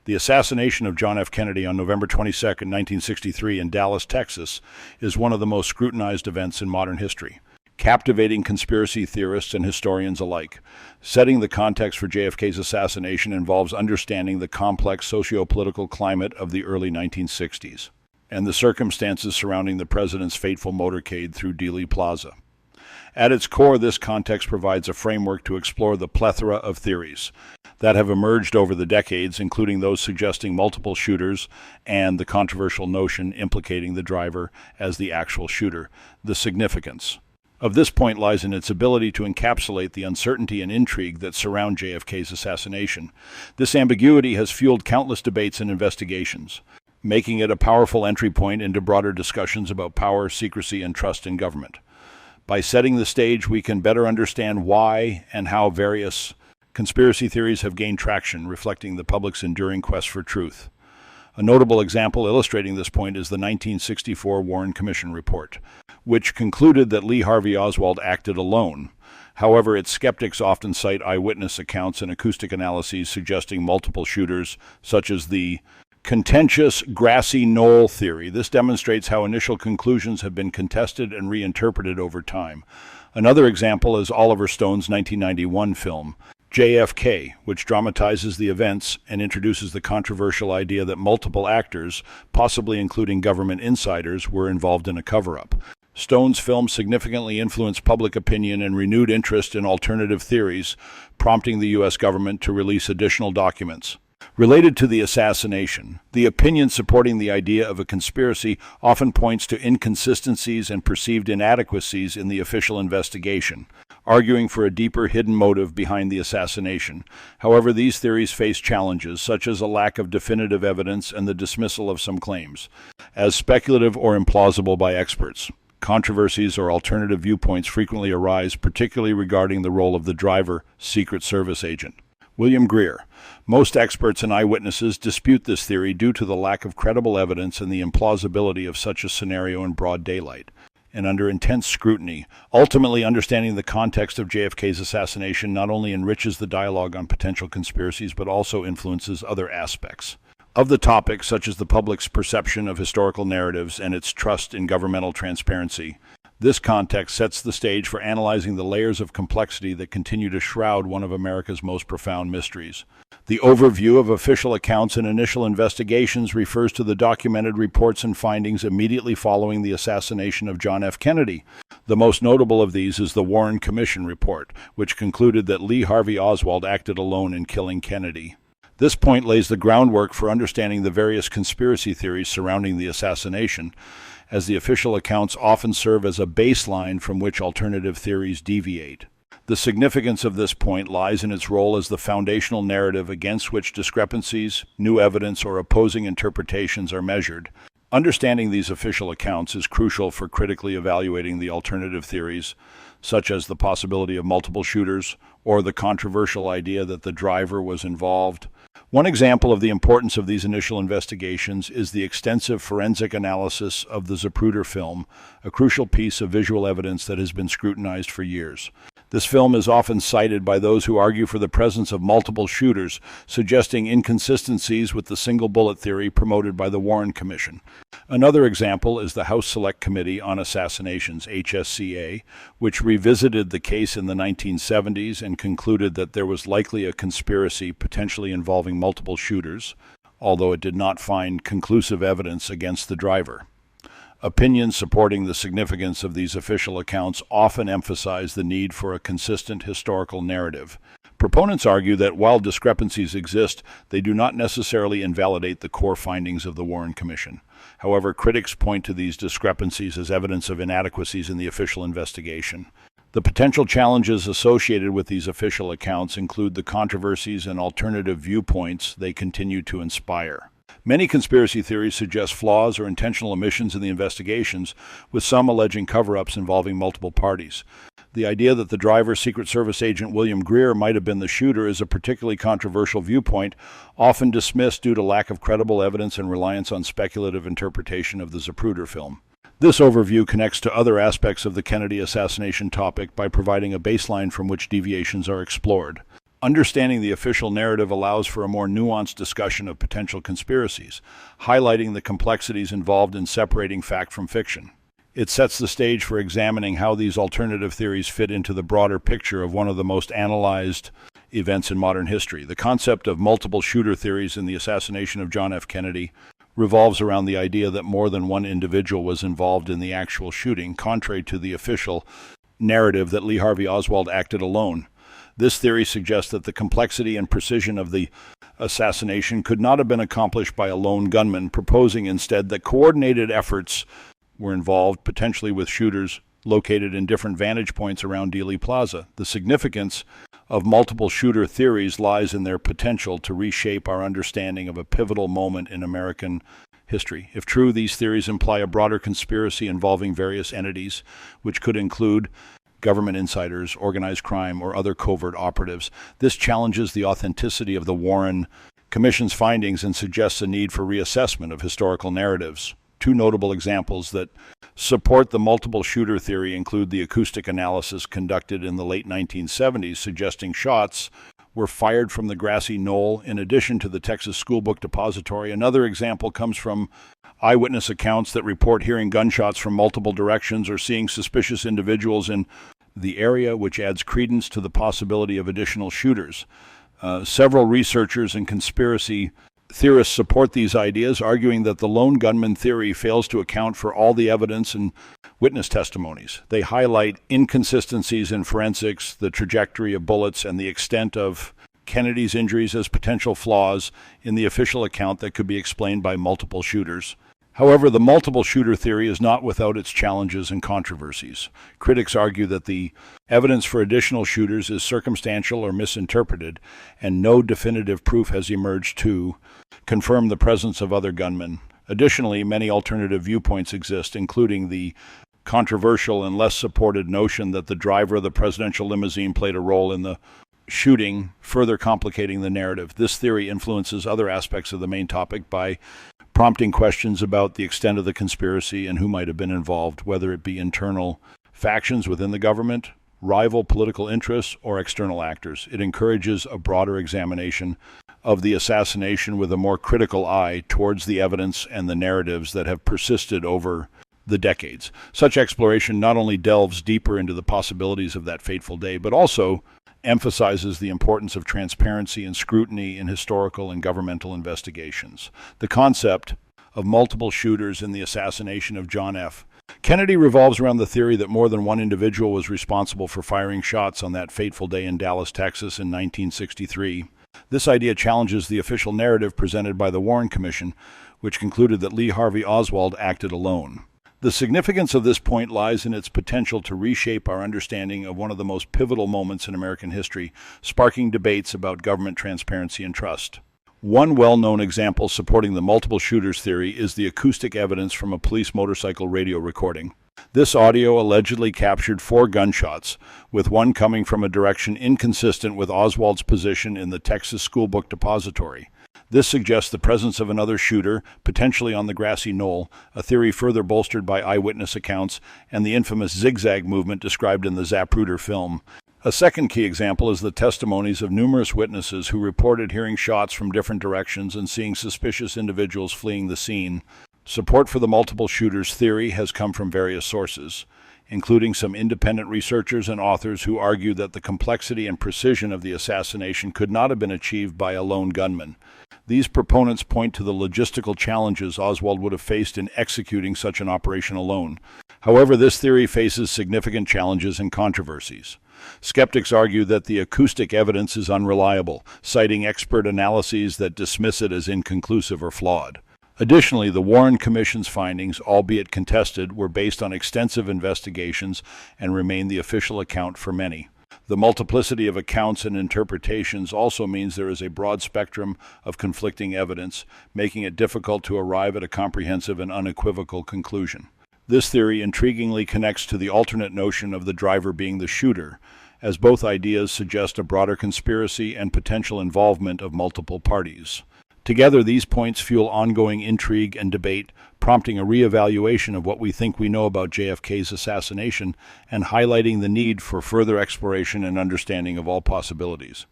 The assassination of John F. Kennedy on November 22, 1963 in Dallas, Texas, is one of the most scrutinized events in modern history, captivating conspiracy theorists and historians alike. Setting the context for JFK's assassination involves understanding the complex socio-political climate of the early 1960s and the circumstances surrounding the president's fateful motorcade through Dealey Plaza. At its core, this context provides a framework to explore the plethora of theories that have emerged over the decades, including those suggesting multiple shooters and the controversial notion implicating the driver as the actual shooter. The significance of this point lies in its ability to encapsulate the uncertainty and intrigue that surround JFK's assassination. This ambiguity has fueled countless debates and investigations, making it a powerful entry point into broader discussions about power, secrecy, and trust in government. By setting the stage, we can better understand why and how various conspiracy theories have gained traction, reflecting the public's enduring quest for truth. A notable example illustrating this point is the 1964 Warren Commission report, which concluded that Lee Harvey Oswald acted alone. However, its skeptics often cite eyewitness accounts and acoustic analyses suggesting multiple shooters, such as the contentious Grassy Knoll theory. This demonstrates how initial conclusions have been contested and reinterpreted over time. Another example is Oliver Stone's 1991 film, JFK, which dramatizes the events and introduces the controversial idea that multiple actors, possibly including government insiders, were involved in a cover-up. Stone's film significantly influenced public opinion and renewed interest in alternative theories, prompting the U.S. government to release additional documents. Related to the assassination, the opinion supporting the idea of a conspiracy often points to inconsistencies and perceived inadequacies in the official investigation, arguing for a deeper hidden motive behind the assassination. However, these theories face challenges, such as a lack of definitive evidence and the dismissal of some claims as speculative or implausible by experts. Controversies or alternative viewpoints frequently arise, particularly regarding the role of the driver, Secret Service agent. William Greer. Most experts and eyewitnesses dispute this theory due to the lack of credible evidence and the implausibility of such a scenario in broad daylight and under intense scrutiny. Ultimately, understanding the context of JFK's assassination not only enriches the dialogue on potential conspiracies but also influences other aspects of the topic, such as the public's perception of historical narratives and its trust in governmental transparency. This context sets the stage for analyzing the layers of complexity that continue to shroud one of America's most profound mysteries. The overview of official accounts and initial investigations refers to the documented reports and findings immediately following the assassination of John F. Kennedy. The most notable of these is the Warren Commission report, which concluded that Lee Harvey Oswald acted alone in killing Kennedy. This point lays the groundwork for understanding the various conspiracy theories surrounding the assassination, as the official accounts often serve as a baseline from which alternative theories deviate. The significance of this point lies in its role as the foundational narrative against which discrepancies, new evidence, or opposing interpretations are measured. Understanding these official accounts is crucial for critically evaluating the alternative theories, such as the possibility of multiple shooters or the controversial idea that the driver was involved. One example of the importance of these initial investigations is the extensive forensic analysis of the Zapruder film, a crucial piece of visual evidence that has been scrutinized for years. This film is often cited by those who argue for the presence of multiple shooters, suggesting inconsistencies with the single bullet theory promoted by the Warren Commission. Another example is the House Select Committee on Assassinations, HSCA, which revisited the case in the 1970s and concluded that there was likely a conspiracy potentially involving multiple shooters, although it did not find conclusive evidence against the driver. Opinions supporting the significance of these official accounts often emphasize the need for a consistent historical narrative. Proponents argue that while discrepancies exist, they do not necessarily invalidate the core findings of the Warren Commission. However, critics point to these discrepancies as evidence of inadequacies in the official investigation. The potential challenges associated with these official accounts include the controversies and alternative viewpoints they continue to inspire. Many conspiracy theories suggest flaws or intentional omissions in the investigations, with some alleging cover-ups involving multiple parties. The idea that the driver, Secret Service agent William Greer, might have been the shooter is a particularly controversial viewpoint, often dismissed due to lack of credible evidence and reliance on speculative interpretation of the Zapruder film. This overview connects to other aspects of the Kennedy assassination topic by providing a baseline from which deviations are explored. Understanding the official narrative allows for a more nuanced discussion of potential conspiracies, highlighting the complexities involved in separating fact from fiction. It sets the stage for examining how these alternative theories fit into the broader picture of one of the most analyzed events in modern history. The concept of multiple shooter theories in the assassination of John F. Kennedy revolves around the idea that more than one individual was involved in the actual shooting, contrary to the official narrative that Lee Harvey Oswald acted alone. This theory suggests that the complexity and precision of the assassination could not have been accomplished by a lone gunman, proposing instead that coordinated efforts were involved, potentially with shooters located in different vantage points around Dealey Plaza. The significance of multiple shooter theories lies in their potential to reshape our understanding of a pivotal moment in American history. If true, these theories imply a broader conspiracy involving various entities, which could include government insiders, organized crime, or other covert operatives. This challenges the authenticity of the Warren Commission's findings and suggests a need for reassessment of historical narratives. Two notable examples that support the multiple shooter theory include the acoustic analysis conducted in the late 1970s, suggesting shots were fired from the Grassy Knoll in addition to the Texas Schoolbook Depository. Another example comes from eyewitness accounts that report hearing gunshots from multiple directions or seeing suspicious individuals in the area, which adds credence to the possibility of additional shooters. Several researchers and conspiracy theorists support these ideas, arguing that the lone gunman theory fails to account for all the evidence and witness testimonies. They highlight inconsistencies in forensics, the trajectory of bullets, and the extent of Kennedy's injuries as potential flaws in the official account that could be explained by multiple shooters. However, the multiple shooter theory is not without its challenges and controversies. Critics argue that the evidence for additional shooters is circumstantial or misinterpreted, and no definitive proof has emerged to confirm the presence of other gunmen. Additionally, many alternative viewpoints exist, including the controversial and less supported notion that the driver of the presidential limousine played a role in the shooting, further complicating the narrative. This theory influences other aspects of the main topic by prompting questions about the extent of the conspiracy and who might have been involved, whether it be internal factions within the government, rival political interests, or external actors. It encourages a broader examination of the assassination with a more critical eye towards the evidence and the narratives that have persisted over the decades. Such exploration not only delves deeper into the possibilities of that fateful day, but also emphasizes the importance of transparency and scrutiny in historical and governmental investigations. The concept of multiple shooters in the assassination of John F. Kennedy revolves around the theory that more than one individual was responsible for firing shots on that fateful day in Dallas, Texas in 1963. This idea challenges the official narrative presented by the Warren Commission, which concluded that Lee Harvey Oswald acted alone. The significance of this point lies in its potential to reshape our understanding of one of the most pivotal moments in American history, sparking debates about government transparency and trust. One well-known example supporting the multiple shooters theory is the acoustic evidence from a police motorcycle radio recording. This audio allegedly captured 4 gunshots, with one coming from a direction inconsistent with Oswald's position in the Texas Schoolbook Depository. This suggests the presence of another shooter, potentially on the Grassy Knoll, a theory further bolstered by eyewitness accounts and the infamous zigzag movement described in the Zapruder film. A second key example is the testimonies of numerous witnesses who reported hearing shots from different directions and seeing suspicious individuals fleeing the scene. Support for the multiple shooters theory has come from various sources, including some independent researchers and authors who argue that the complexity and precision of the assassination could not have been achieved by a lone gunman. These proponents point to the logistical challenges Oswald would have faced in executing such an operation alone. However, this theory faces significant challenges and controversies. Skeptics argue that the acoustic evidence is unreliable, citing expert analyses that dismiss it as inconclusive or flawed. Additionally, the Warren Commission's findings, albeit contested, were based on extensive investigations and remain the official account for many. The multiplicity of accounts and interpretations also means there is a broad spectrum of conflicting evidence, making it difficult to arrive at a comprehensive and unequivocal conclusion. This theory intriguingly connects to the alternate notion of the driver being the shooter, as both ideas suggest a broader conspiracy and potential involvement of multiple parties. Together, these points fuel ongoing intrigue and debate, prompting a reevaluation of what we think we know about JFK's assassination and highlighting the need for further exploration and understanding of all possibilities.